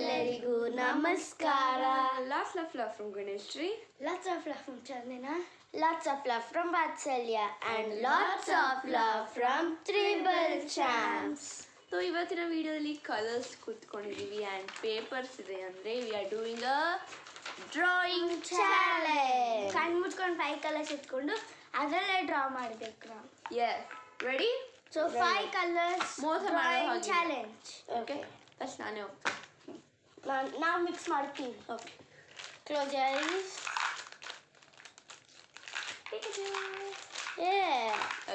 ಎಲ್ಲರಿಗೂ ನಮಸ್ಕಾರ. Lots of love from Ganeshri. Lots of love from Chandana. Lots of love from Vatsalya. And lots of love from Tribal Champs. So ಇವತ್ತಿನ ವಿಡಿಯೋದಲ್ಲಿ colours ಕೂತ್ಕೊಂಡಿದ್ದೀವಿ and papers ಇದೆ ಅಂದರೆ we are doing a drawing challenge. ಕಣ್ಣು ಮುಚ್ಕೊಂಡು 5 colours ಇಟ್ಕೊಂಡು ಅದರಲ್ಲೇ draw ಮಾಡಬೇಕು ನಾವು. Yes ready? So 5 colours drawing challenge. Okay first ನಾನೇ ಹೋಗ್ತೀನಿ. ನಾವು ಮಿಕ್ಸ್ ಮಾಡ್ತೀವಿ. Okay close your eyes.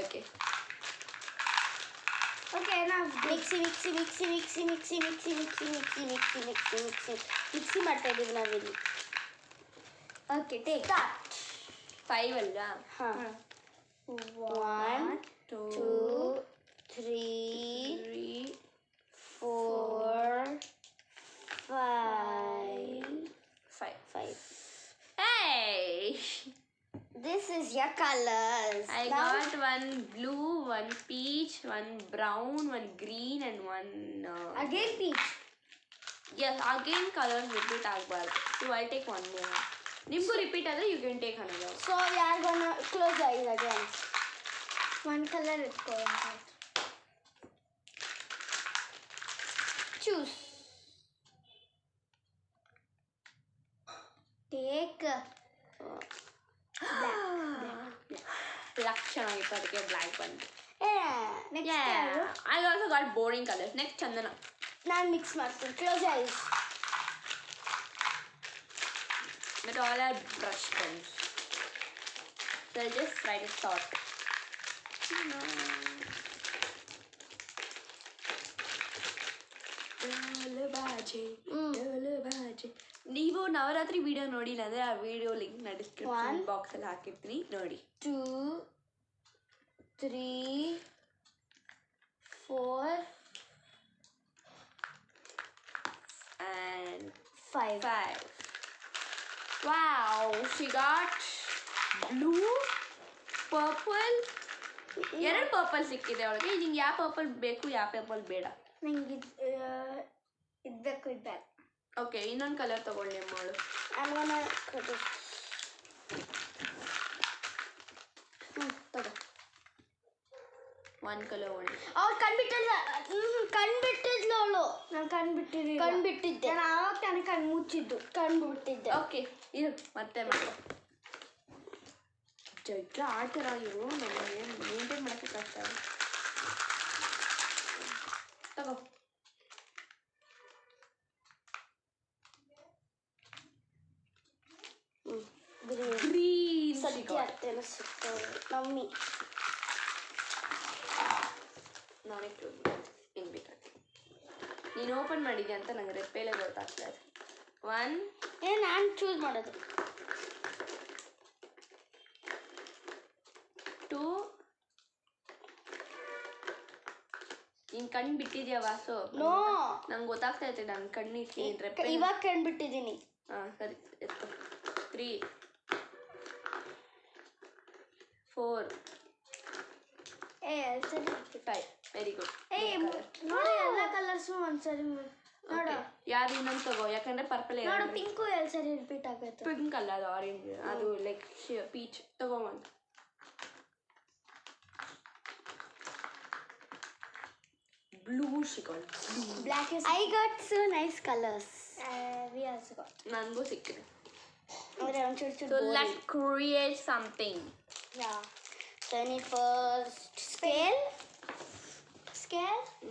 Okay okay ನಾವು ಮಿಕ್ಸಿ ಮಾಡ್ತಾ ಇದ್ದೀವಿ ನಾವಿಲ್ಲಿ. Okay take start. 5 ಅಲ್ವಾ? ಹಾಂ 1 2 3 4 5. Hey! This is your colors. I got one blue, one peach, one brown, one green and one... Again peach. Yes, again colors repeat agbaradu. So I'll take one more. Nimgu repeat adre you can take another. So we are gonna close the eyes again. One color is going. Choose. Take black ಚೆನ್ನಾಗಿತ್ತು ಅದಕ್ಕೆ black ಬಂತು. next I also got boring colors. Next Chandana. ನಾನು mix ಮಾಡ್ತೀನಿ. Close ice. But all are brush pens. So I'll just write a thought. ನೀವು Navratri video ನೋಡಿಲ್ಲ ಅಂದರೆ ಆ video link ನ ಡಿಸ್ಕ್ರಿಪ್ಷನ್ ಬಾಕ್ಸಲ್ಲಿ ಹಾಕಿರ್ತೀನಿ ನೋಡಿ. 2 3 4 and 5. Wow, she got blue, purple. ಎರಡು ಪರ್ಪಲ್ ಸಿಕ್ಕಿದೆ ಅವಳಿಗೆ. ನಿಂಗೆ ಯಾವ ಪರ್ಪಲ್ ಬೇಕು ಯಾವ ಪರ್ಪಲ್ ಬೇಡ? ನಂಗೆ ಇದ್ಬೇಕು ಇದ್ಬೇಕು. ಓಕೆ ಇನ್ನೊಂದು ಕಲರ್ ತಗೊಳ್ಳಿ ಅಮ್ಮಳು. ತಗೋ ಒಂದು ಕಲರ್ ಒಳ್ಳೆ. ಅವ್ಳು ಕಣ್ಬಿಟ್ಟಿದ್ಲು ಅವಳು. ನಾನು ಕಣ್ಬಿಟ್ಟಿದ್ದೆ. ನಾನು ಆವಾಗ ತಾನೇ ಕಣ್ಣು ಮುಚ್ಚಿದ್ದು. ಕಣ್ಬಿಟ್ಟಿದ್ದೆ. ಓಕೆ ಇದು ಮತ್ತೆ ಮಾಡಿ. ಜಗ್ಗ ಆಡ್ತಾರ ಇವರು. ನಮಗೆ ಮೇಂಟೈನ್ ಮಾಡೋಕ್ಕೆ ಕಷ್ಟ. ತಗೋ ಗ್ರೀನ್. ಸದ್ಯ ಅತ್ತೆಲ್ಲ ಸಿಗ್ತವೆ ಮಮ್ಮಿ. ನಾನೇ ಕ್ಲೋಸ್ ಹೆಂಗೆ ಬೇಕಾಗ್ತದೆ. ನೀನು ಓಪನ್ ಮಾಡಿದ್ಯಾ ಅಂತ ನಂಗೆ ರೆಪ್ಪೇಲೆ ಗೊತ್ತಾಗ್ತಾ ಇದೆ. 1 ನಾನು ಚೂಸ್ ಮಾಡೋದು. 2 ನೀನು ಕಣ್ಣು ಬಿಟ್ಟಿದ್ಯಾ ವಾಸು? ನೋ ನಂಗೆ ಗೊತ್ತಾಗ್ತಾ ಇರ್ತದೆ ನನ್ನ ಕಣ್ಣಿಗೆ ರೆಪ್ಪೆ. ಇವಾಗ ಕಣ್ಬಿಟ್ಟಿದ್ದೀನಿ. ಹಾಂ ಸರಿ ಎತ್ತು. 3 4 5 ವೆರಿ ಗುಡ್. ನೋಡು ಎಲ್ಲ ಕಲರ್ಸು ಒಂದ್ಸರಿ ನೋಡು. ಯಾರು ಇನ್ನೊಂದು ತಗೋ ಯಾಕಂದ್ರೆ ಪರ್ಪಲ್ ನೋಡು ಪಿಂಕು ಎರಡು ಸರಿ ರಿಪೀಟ್ ಆಗುತ್ತೆ. ಪಿಂಕ್ ಅಲ್ಲ ಅದು ಆರೆಂಜ್. ಅದು ಲೈಕ್ ಪೀಚ್. ತಗೋ ಒಂದು. Blue she got. Black is. I got so nice colors. We also got. ನನಗೂ ಸಿಕ್ಕಿದೆ. So let's create something. Yeah. So I need first scale.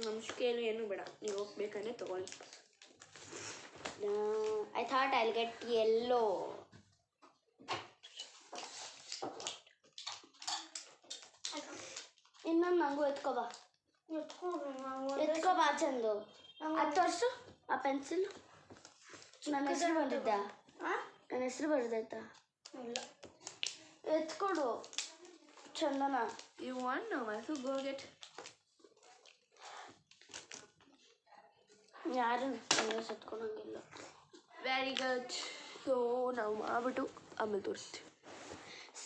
ನಮ್ಮ ಸ್ಕೇಲ್ ಏನು ಬೇಡ, ನೀವು ಹೋಗ್ಬೇಕಂದ್ರೆ ತಗೊಳ್ಳಿ. I thought I'll get yellow. ಇನ್ನೊಂದು ನಂಗೂ ಎತ್ಕೋಬಾ ಚಂದು. ಅದು ತೋರಿಸು ಆ ಪೆನ್ಸಿಲ್. ನನ್ನ ಹೆಸರು ಬಂದಿದ್ದ? ನನ್ನ ಹೆಸರು ಬರ್ದಾಯ್ತಾ? ಇಲ್ಲ ಎತ್ಕೊಡು ಚಂದನ. You want no one to go get. ಯಾರು ಎತ್ಕೊಳಂಗಿಲ್ಲ. Very good. ಸೊ ನಾವು ಮಾಡ್ಬಿಟ್ಟು ಆಮೇಲೆ ತೋರಿಸ್ತೀವಿ.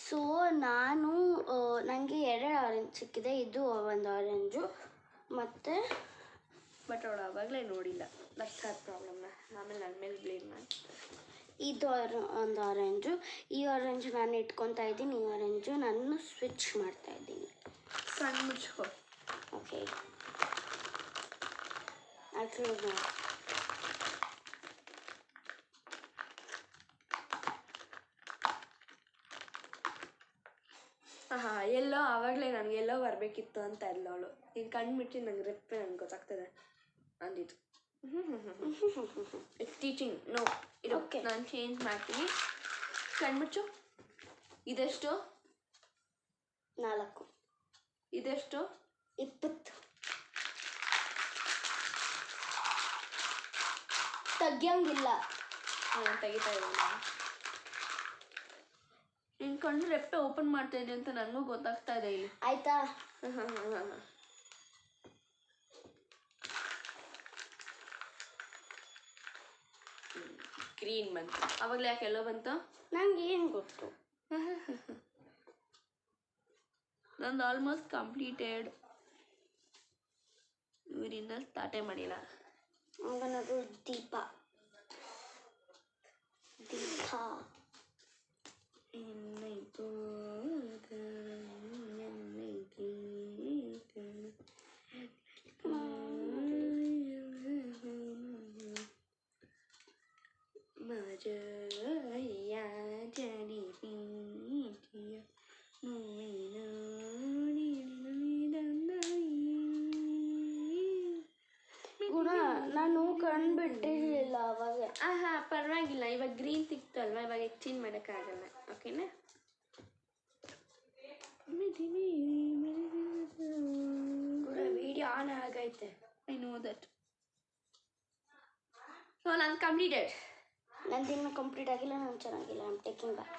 ಸೊ ನಾನು ನನಗೆ 2 ಆರೆಂಜ್ ಸಿಕ್ಕಿದೆ. ಇದು ಒಂದು ಆರೆಂಜು ಮತ್ತು ಬಟ್ ಅವಳು ಆವಾಗಲೇ ನೋಡಿಲ್ಲ. ದಟ್ಸ್ ಹರ್ ಪ್ರಾಬ್ಲಮ್ನ. ಆಮೇಲೆ ನನ್ನ ಮೇಲೆ ಬ್ಲೇಮ್ ಮಾಡಿ. ಇದು ಒಂದು ಆರೆಂಜು, ಈ ಆರೆಂಜು ನಾನು ಇಟ್ಕೊತಾ ಇದ್ದೀನಿ, ಈ ಆರೆಂಜು ನಾನು ಸ್ವಿಚ್ ಮಾಡ್ತಾ ಇದ್ದೀನಿ. ಕಣ್ಣು ಮುಚ್ಕೊ. ಓಕೆ ಹಾಂ ಎಲ್ಲೋ ಆವಾಗಲೇ ನನಗೆ ಎಲ್ಲೋ ಬರಬೇಕಿತ್ತು ಅಂತ ಇಲ್ಲ ಅವಳು. ಈಗ ಕಣ್ಣು ಮುಚ್ಚಿ ನಂಗೆ ರೆಪ್ಪೆ ನನಗೆ ಗೊತ್ತಾಗ್ತದೆ ಅಂದಿದ್ದು. It's teaching. ನೋ ಇದು Okay. ನಾನು ಚೇಂಜ್ ಮಾಡ್ತೀನಿ. ಕಣ್ಣು ಮುಚ್ಚು. ಇದೆಷ್ಟು? 4. ಇದೆಷ್ಟು? 20. ತೆಗಿಯಂಗಿಲ್ಲ. ತೆಗಿತಾ ಇದ್ದೀನಿ. ನಿನ್ನ ಕಣ್ಣು ರೆಪ್ಪೆ ಓಪನ್ ಮಾಡ್ತಾ ಇದೆ ಅಂತ ನನಗೂ ಗೊತ್ತಾಗ್ತಾ ಇದೆ ಇಲ್ಲಿ. ಆಯ್ತಾ? ಗ್ರೀನ್ ಬಂತು. ಅವಾಗಲೇ ಯಾಕೆ ಎಲ್ಲೋ ಬಂತು? ನಂಗೆ ಏನು ಗೊತ್ತು. ನಂದು ಆಲ್ಮೋಸ್ಟ್ ಕಂಪ್ಲೀಟೆಡ್. ಇವರಿಂದ ಸ್ಟಾರ್ಟೇ ಮಾಡಿಲ್ಲ. ಅವನದು ದೀಪ. ಏನಾಯ್ತು? ಗುಣ ನಾನು ಕಂಡುಬಿಟ್ಟಿರಲಿಲ್ಲ ಅವಾಗ. ಪರವಾಗಿಲ್ಲ. ಇವಾಗ ಗ್ರೀನ್ ಸಿಕ್ತು ಅಲ್ವಾ, ಇವಾಗ ಎಕ್ಸ್ಚೇಂಜ್ ಮಾಡೋಕ್ಕಾಗಲ್ಲ. ಓಕೆನಾ? ವಿಡಿಯೋ ಆನ್ ಆಗೈತೆ. I know that. ಸೊ ನಾನು ಕಂಪ್ಲೀಟೆಡ್. ನಂದಿನ್ನೂ ಕಂಪ್ಲೀಟ್ ಆಗಿಲ್ಲ. ನಾನು ಚೆನ್ನಾಗಿಲ್ಲ. I am taking back.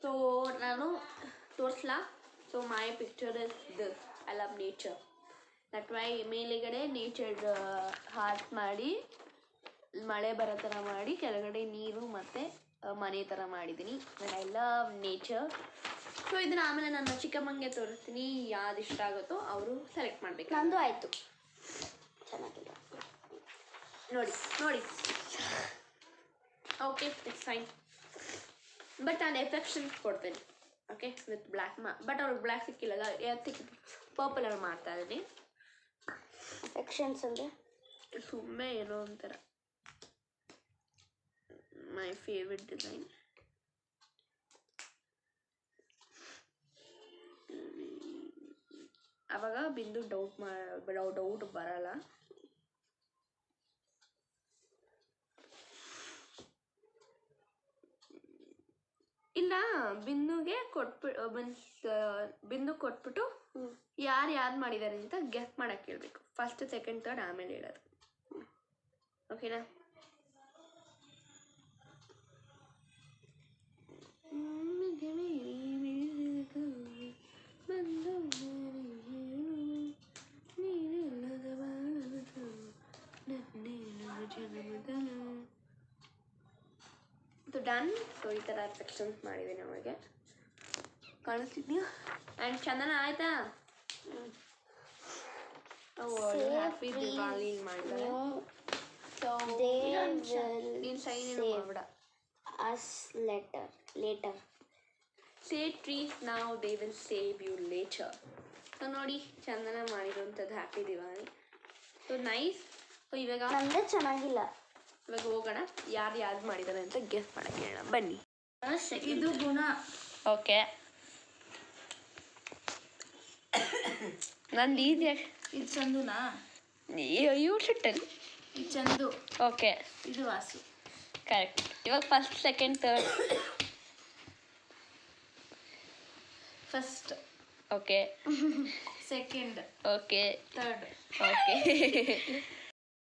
So ನಾನು ತೋರಿಸ್ಲಾ? So my picture is this. I love nature. That why ಮೇಲೆಗಡೆ ನೇಚರ್ ಹಾರ್ಟ್ ಮಾಡಿ, ಮಳೆ ಬರೋ ಥರ ಮಾಡಿ, ಕೆಳಗಡೆ ನೀರು ಮತ್ತು ಮನೆ ಥರ ಮಾಡಿದ್ದೀನಿ. And I love nature. So ಇದನ್ನು ಆಮೇಲೆ ನನ್ನ ಚಿಕ್ಕಮ್ಮಂಗೆ ತೋರಿಸ್ತೀನಿ. ಯಾವ್ದು ಇಷ್ಟ ಆಗುತ್ತೋ ಅವರು ಸೆಲೆಕ್ಟ್ ಮಾಡಬೇಕು. ನಂದು ಆಯಿತು. ಚೆನ್ನಾಗಿಲ್ಲ. ನೋಡಿ. Okay, it's fine. ಬಟ್ ನಾನು ಎಫೆಕ್ಷನ್ಸ್ ಕೊಡ್ತೇನೆ. ಓಕೆ, ವಿತ್ ಬ್ಲ್ಯಾಕ್ ಬಟ್ ಅವ್ರಿಗೆ ಬ್ಲ್ಯಾಕ್ ಸಿಕ್ಕಿಲ್ಲ. ಪರ್ಪಲ್ ಅಲ್ಲಿ ಮಾಡ್ತಾ ಇದ್ದೀನಿ. ಎಫೆಕ್ಷನ್ಸ್ ಅಂದರೆ ಸುಮ್ಮನೆ ಏನೋ ಒಂಥರ ಮೈ ಫೇವ್ರೆಟ್ ಡಿಸೈನ್. ಅವಾಗ ಬಿಂದು ಡೌಟ್ ಬರಲ್ಲ. ಇಲ್ಲ, ಬಿಂದು ಕೊಟ್ಬಿಟ್ಟು ಯಾರು ಮಾಡಿದ್ದಾರೆ ಅಂತ ಗೆಸ್ ಮಾಡಕ್ಕೆ ಹೇಳ್ಬೇಕು. ಫಸ್ಟ್, ಸೆಕೆಂಡ್, ಥರ್ಡ್ ಆಮೇಲೆ ಹೇಳೋದು. ಓಕೆನಾ? ಡನ್. ಸೊ ಈ ಥರ ಸೆಕ್ಷನ್ಸ್ ಮಾಡಿದ್ದೀನಿ ಅವಾಗೆ. ಕಾಣಿಸ್ತಿದ್ಯಾ? ಆ್ಯಂಡ್ ಚಂದನ ಆಯ್ತಾ? ಹ್ಯಾಪಿ ದಿವಾಲಿ ಮಾಡಿದ್ದಾರೆ. ಸೊ ನೀನು ಸೈನ್ ಏನು ಮಾಡಬೇಡ. us later. Say trees now, they will save you later. So ನೋಡಿ, ಚಂದನ ಮಾಡಿರುವಂಥದ್ದು happy Diwali. So nice. So ಇವಾಗ ನಂದೇ ಚೆನ್ನಾಗಿಲ್ಲ. ಇವಾಗ ಹೋಗೋಣ, ಯಾರು ಮಾಡಿದ್ದಾರೆ ಅಂತ ಗೆಸ್ ಮಾಡಕ್ಕೆ ಹೇಳೋಣ. ಬನ್ನಿ. ಇದು ಗುಣ. ಓಕೆ, ನಂದು ಈಸಿ. ಇದು ಚಂದುನಾ? You should tell. ಇದು ಚಂದು. ಓಕೆ, ಇದು ವಾಸು. ಕರೆಕ್ಟ್. ಇವಾಗ first, second, third. First. Okay. Second. Okay. Third. Okay.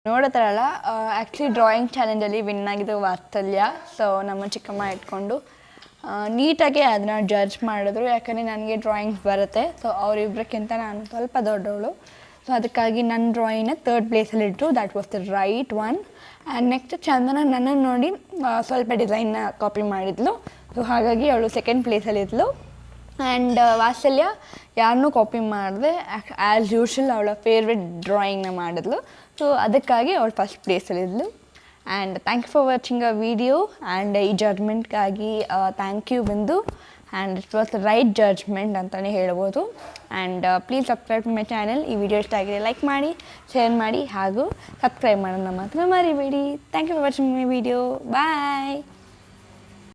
ನೋಡೋತಾರಲ್ಲ, ಆ್ಯಕ್ಚುಲಿ ಡ್ರಾಯಿಂಗ್ ಚಾಲೆಂಜಲ್ಲಿ ವಿನ್ ಆಗಿದ್ದು ವಾತ್ಸಲ್ಯ. ಸೊ ನಮ್ಮ ಚಿಕ್ಕಮ್ಮ ಇಟ್ಕೊಂಡು ನೀಟಾಗಿ ಅದನ್ನ ಜಡ್ಜ್ ಮಾಡಿದ್ರು. ಯಾಕಂದರೆ ನನಗೆ ಡ್ರಾಯಿಂಗ್ಸ್ ಬರುತ್ತೆ. ಸೊ ಅವರಿಬ್ಬರಕ್ಕಿಂತ ನಾನು ಸ್ವಲ್ಪ ದೊಡ್ಡವಳು. ಸೊ ಅದಕ್ಕಾಗಿ ನನ್ನ ಡ್ರಾಯಿಂಗ್ನ ಥರ್ಡ್ ಪ್ಲೇಸಲ್ಲಿ ಇಟ್ಟರು. That was the right one. And next Chandana ನನ್ನನ್ನು ನೋಡಿ ಸ್ವಲ್ಪ ಡಿಸೈನ್ನ ಕಾಪಿ ಮಾಡಿದ್ಲು. ಸೊ ಹಾಗಾಗಿ ಅವಳು ಸೆಕೆಂಡ್ ಪ್ಲೇಸಲ್ಲಿದ್ಲು. ಆ್ಯಂಡ್ ವಾತ್ಸಲ್ಯ ಯಾರನ್ನೂ ಕಾಪಿ ಮಾಡಿದೆ ಆ್ಯಸ್ ಯೂಶುವಲ್ ಅವಳ ಫೇವ್ರೆಟ್ ಡ್ರಾಯಿಂಗ್ನ ಮಾಡಿದ್ಲು. ಸೊ ಅದಕ್ಕಾಗಿ ಅವಳು ಫಸ್ಟ್ ಪ್ಲೇಸಲ್ಲಿದ್ಲು. And thank you for watching a video. And ಈ ಜಡ್ಜ್ಮೆಂಟ್ಗಾಗಿ thank you Bindu. And it was right judgement ಅಂತಲೇ ಹೇಳ್ಬೋದು. And please subscribe my channel. ಈ ವಿಡಿಯೋ ಇಷ್ಟ ಆಗಿದೆ ಲೈಕ್ ಮಾಡಿ, ಶೇರ್ ಮಾಡಿ ಹಾಗೂ ಸಬ್ಸ್ಕ್ರೈಬ್ ಮಾಡೋದನ್ನ ಮಾತ್ರ ಮರಿಬೇಡಿ. Thank you for watching my video. Bye.